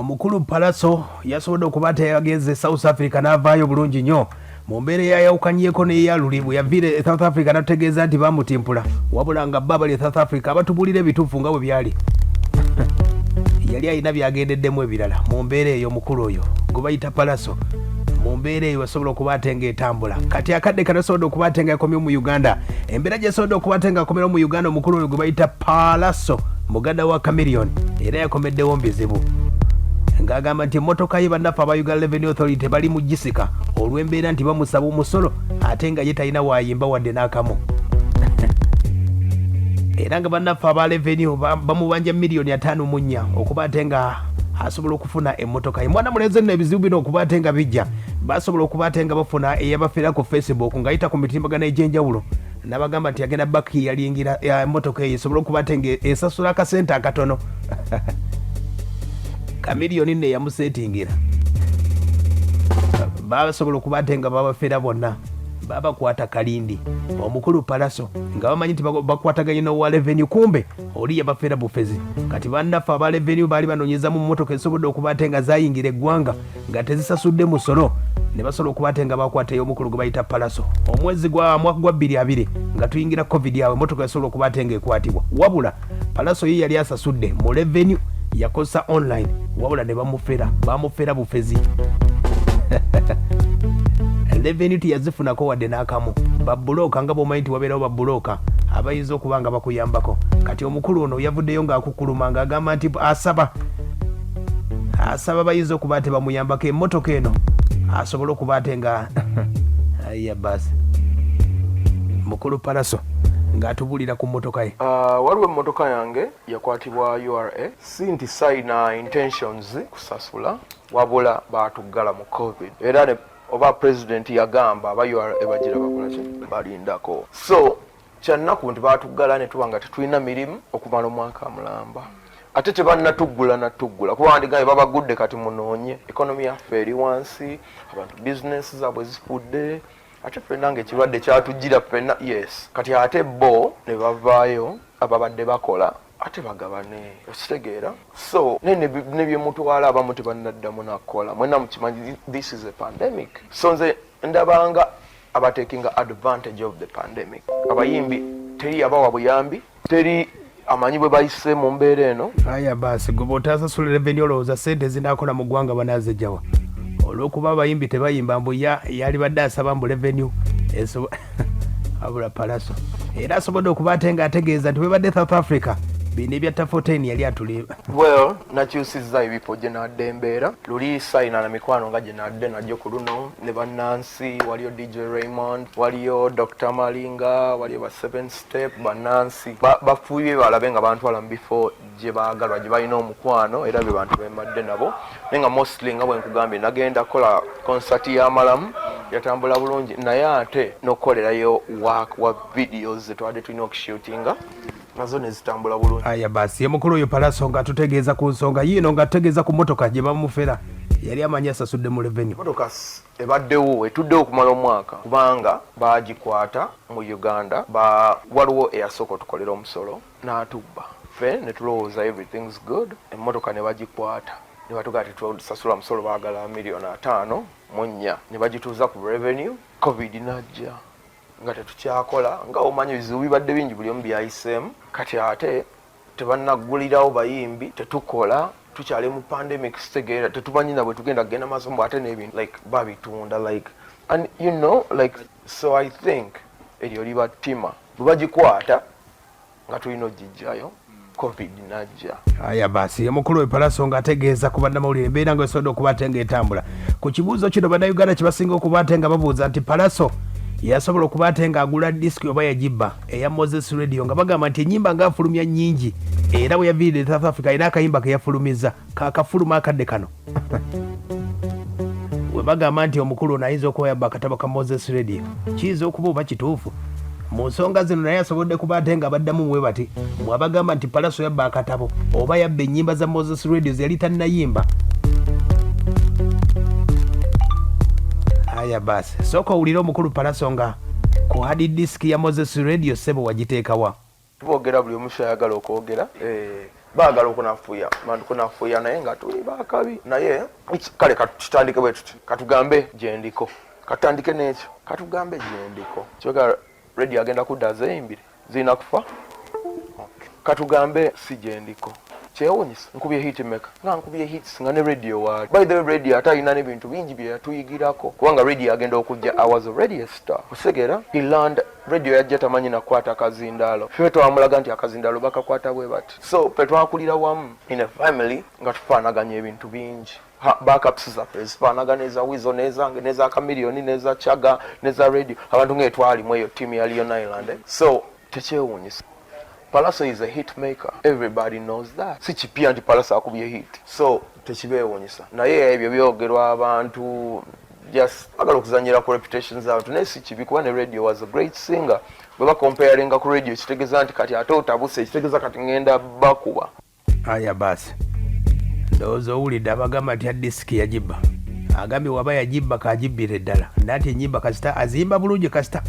omukulu Palaso yasobodde okuba yageze South Africa n'avaayo bulungi nnyo mu mbeera eyayawukanyeko n'eyalulibwe yaviire South Africa n'atutegeeza nti bamutimpula wabula nga bba bali South Africa abatubuulira ebituufu nga bwe byali yali alina byagendeddemu ebirala mu mbeera eyo omukulu oyo gwe bayita Palaso mu mbeera eyo asobola okuba ate ng'etambula kati akadde kanasobodde okuba ate nga yakomye mu Uganda embeera gyesobodde okuba ate nga akomera mu Uganda omukulu oyo gwe bayita Palaso muganda wa Chameleon era yakomeddewo mbizibu ng'agamba nti emmotoka ye bannaffe aba Uganda Revenue Authority bali mu gisika olw'embeera nti bamusaba omusolo ate nga ye talina waayimba wadde n'akamu era nga bannaffe aba Revenue bamubanja miliyoni 5.4 okuba ate nga asobola okufuna emmotoka ye mwana mulenzi nno ebizibu bino okuba ate nga bijja basobola okuba ate nga bafuna eyabafiira ku Facebook ng'ayita ku mitimbagano egy'enjawulo n'abagamba nti agenda baki yalingira emmotoka eyo esobola okuba ate nga esasula akasente akatono Chameleon nne yamusetingira basobola okuba ate nga babafiira bonna babakwata kalindi omukulu Palaso nga bamanyi nti bakwataganye n'owa Revenue kumbe oli yabafiira bufezi kati bannaffe aba Revenue baali banoonyeza mu mmotoka esobodde okuba ate nga zayingira eggwanga nga tezisasudde musolo ne basobola okuba ate nga bakwatayo omukulu gwe bayita Palaso omwezi gwa 2020 nga tuyingira covid yawe emmotoka yasobola okuba ate nga ekwatibwa wabula Palaso ye yali asasudde mu Revenue yakosa online wabula ne bamufera bufezi Revenue tiyazifunako wadde n'akamu babulooka nga bw'omanyi nti wabeerawo babulooka abayinza okuba nga bakuyambako kati omukulu ono yavuddeyo ng'akukuluma ng'agamba nti asaba bayinza okuba ate bamuyambako emmotoka eno asobole okuba ate nga aya basi mukulu Palaso ng'atubulira ku mmotoka ye waliwo emmotoka yange yakwatibwa URA si nti sayina intentions kusasula wabula baatuggala mu covid era oba president yagamba aba URA bagira bakola ki balindako so kyannaku nti baatuggala ne tuba nga tetulina mirimu okumala omwaka mulamba ate tebannatuggula kuba wandigambe babagudde kati munoonye economy yaffe eri wansi abantu business zaabwe zifudde ate ffenna ng'ekirwadde kyatugira ffenna yes kati ate bo ne bavaayo ababadde bakola ate bagabane okitegeera so ne byemutwala abamu tebannaddamu nakola mwena mukimanyi this is a pandemic so nze ndabanga abatekinga advantage of the pandemic abayimbi teri abawa buyambi teri amanyi bwe bayise mu mbeera eno aya basi gwe bw'otasasula Revenue olowooza ssente zinaakola mu ggwanga banaazeggyawa olw'okuba abayimbi tebayimba mbu yali badde asaba mbu Revenue abula Palaso era asobodde okuba ate nga ategeeza nti webadde South Africa bino ebya Tafoten yali atuleba well nakyusizza ebipo gye nadde embeera luli sayina na mikwano nga gye nadde najjo ku luno ne bannansi waliyo DJ Raymond waliyo Dr. Malinga waliyo ba 7 step bannansi bafuye balabe nga bantwala mu bifo gye baagalwa gye balina omukwano era be bantu bemadde nabo nenga mostly nga bwe nkugambye nagenda kola concert y'amalamu yatambula bulungi naye ate n'okukolerayo work wa videos zetwadde tulina okushootinga nazo nezitambula bulungi aya basi yemukulu oyo Palaso nga tutegeeza ku nsonga yino nga tutegeeza ku mmotoka gye bamufera yali amanyi asasudde mu Revenue mmotoka ebaddewo etuddewo okumala omwaka kubanga baagikwata mu Uganda waliwo eyasooka otukolera omusolo n'atubba ffe ne tulowooza everything's good emmotoka ne bagikwata ne batugaa tetusasula musolo baagala miliyoni 5.4 ne bagituuza ku Revenue covid najja nga tetukyakola nga omanyi ebizibu bibadde bingi buli omu byayiseemu kati ate tebannaggulirawo bayimbi tetukola tukyali mu pandemic sitegeera tetumanyi na bwe tugenda kugenda masomo ate n'ebintu like babitunda like and you know like so I think eryo liba ttima bwe bagikwata nga tulina ogijjayo covid najja aya basi yemukulu oyo Palaso nga ategeeza ku bannamawulire embeera nga esobodde okuba ate nga etambula ku kibuuzo kino bannayuganda kye basinga okuba ate nga babuuza nti Palaso yasobola okuba ate nga agula disiki oba yagibba eya Moses Radio nga bagamba nti ennyimba nga afulumya nnyingi era bwe yaviiridde South Africa alina akayimba ke yafulumiza kakafuluma akadde kano we bagamba nti omukulu ono ayinza okuba yabba akatabo ka Moses Radio kiyinza okuba oba kituufu mu nsonga zino naye asobodde kuba ate nga baddamu mwe bati mwabagamba nti Palaso yabba akatabo oba yabba ennyimba za Moses Radio yali tannayimba aya basi sooka owulira omukulu Palaso nga ku hard disk ya Moses Radio sebo wagiteekawa tubogera buli omu kyayagala okwogera baagala okunafuya naye nga tuli bakabi naye kale katutandike bwe tuti katugambe gyendiko katandike n'ekyo katugambe gyendiko kyoga radio agenda kudda zeyimbire zirina kufa katugambe si gyendiko kyewunyisa nkubye hit maker nga nkubye hits nga ne radio waali by the way radio atalina n'ebintu bingi bye yatuyigirako kubanga radio agenda okujja I was already a star osegera he learned radio yajja tamanyi nakwata akazindaalo ffe twamulaga nti akazindaalo bakakwata bwe bati so pe twakulira wamu in a family nga tufaanaganya ebintu bingi backups zaffe zifaanagana eza wizo nezange neza kamiliyoni neza chaga neza radio abantu ng'etwalimu eyo tiimu ya Leon Island so tekyewunyisa Pallaso is a hit maker. Everybody knows that. Si kipya nti Pallaso akubye hit. So tekibeewunyisa. Naye ebyo byogerwa abantu just agala okuzanyira ku reputations z'abantu naye si kibi kuba ne radio was a great singer. Bwe bakomparinga ku radio kitegeeza nti kati ate otabuse kitegeeza kati ngenda bakuba. Aya basi. Ndowooza owulidde abagamba nti ya disiki yagibba. Agambye waba yagibba kagibbire ddala. Nati ennyimba kasita azimba bulungi kasita.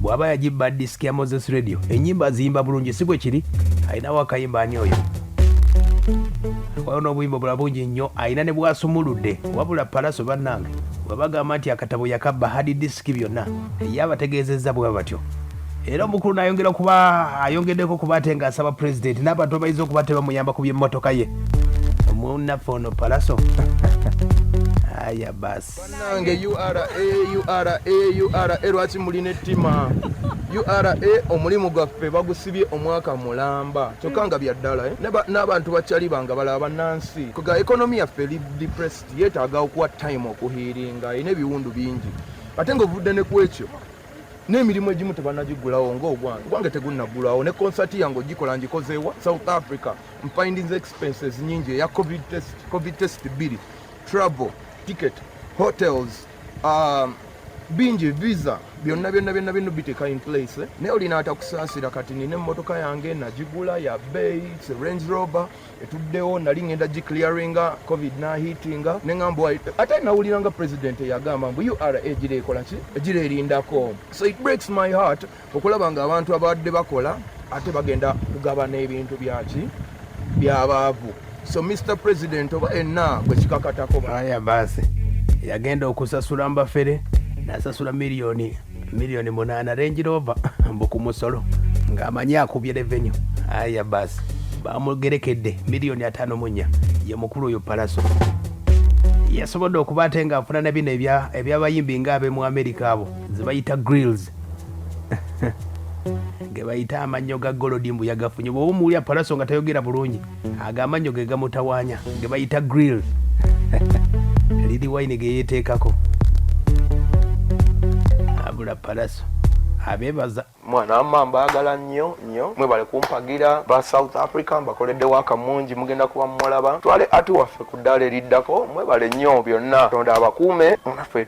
Bwaba yagibba disiki ya Moses Radio enyimba azimba bulungi si bwe kiri ayinawo akayimba ani oyo waliwo n'obuyimba bulala bungi nnyo ayina ne bwasumuludde wabula Pallaso bannange wabagamba nti akatabo yakabba hadi disiki byonna ye abategeezezza bwe batyo era omukulu n'ayongera kuba ayongeddeko kuba ate ng'asaba pulezidenti n'abantu abayinza okuba tebamuyamba ku by'emmotoka ye omunnaffe ono Pallaso aya basi bannange URA lwaki mulina ettima URA omulimu gwaffe bagusibye omwaka mulamba kyokka nga bya ddala n'abantu bakyali banga balaba bannansi kuga ekonomi yaffe depressed yeetaaga okuwa time okuhiiringa ayina ebiwundu bingi ate ng'ovudde ne ku ekyo n'emirimu egimu tebanagigulawo ng'ogwange tegunnagulawo ne konsati yange ogikola ngikozeewa South Africa findings expenses nyingi eya covid test 2 travel ticket hotels bingi visa byonna bino biteka in place naye olina atakusaasira kati nina emmotoka yange nagigula ya bay Range Rover etuddewo nali ngenda giclearinga covid nahitinga neŋambwa ate nawuliranga president yagamba mbu URA egira ekola ki egira erindako so it breaks my heart okulaba nga abantu abadde bakola ate bagenda kugabana ebintu byaki byabaavu so Mr. President oba enna gwe kikakatako aya basi yagenda okusasula mbafere nasasula miliyoni 8 Range Rover mbu ku musolo ng'amanyi akubye revenue aya basi bamugerekedde miliyoni 5 ye mukulu oyo Pallaso yasobodde okuba ate ng'afuna na bino ebyabayimbi ng'abe mu America abo zibayita grills ge bayita amannyo ga golodimbu yagafunye bw'omuwulya Pallaso nga tayogera bulungi ag'amannyo ge gamutawaanya ge bayita grill lidi wine ge yeeteekako abula Pallaso abeebaza mwana wamma mbaagala nnyo mwebale kumpagira ba South Africa mbakoledde waaka mungi mugenda kuba mulaba twale ati waffe ku ddaala eriddako mwebale nnyo byonna tonda abakuume naffe